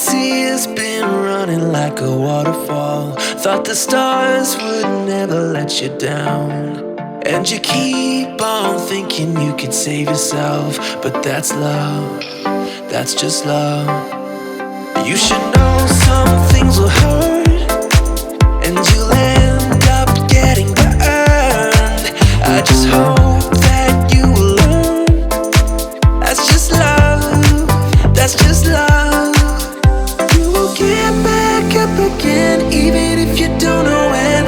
tears been running like a waterfall. Thought the stars would never let you down. And you keep on thinking you could save yourself, but that's love, that's just love. You should know some things will hurt, and you'll end up getting burned. I just hope that you will learn. That's just love, that's just love. You will get back up again, even if you don't know when.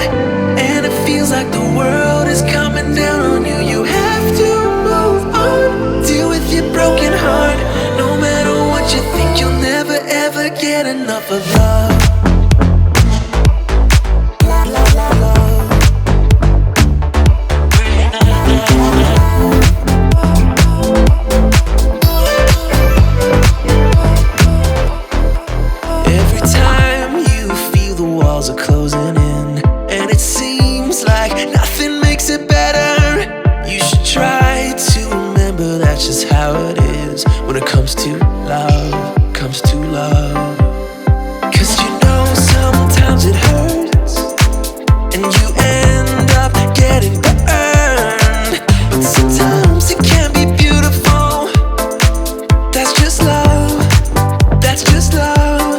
And it feels like the world is coming down on you. You have to move on, deal with your broken heart. No matter what you think, you'll never ever get enough of love. Every time you feel the walls are closing in, and it seems like nothing makes it better, you should try to remember that's just how it is when it comes to love, comes to love. 'Cause you know sometimes it hurts, and you end up getting burned. But sometimes it can be beautiful. That's just love, that's just love.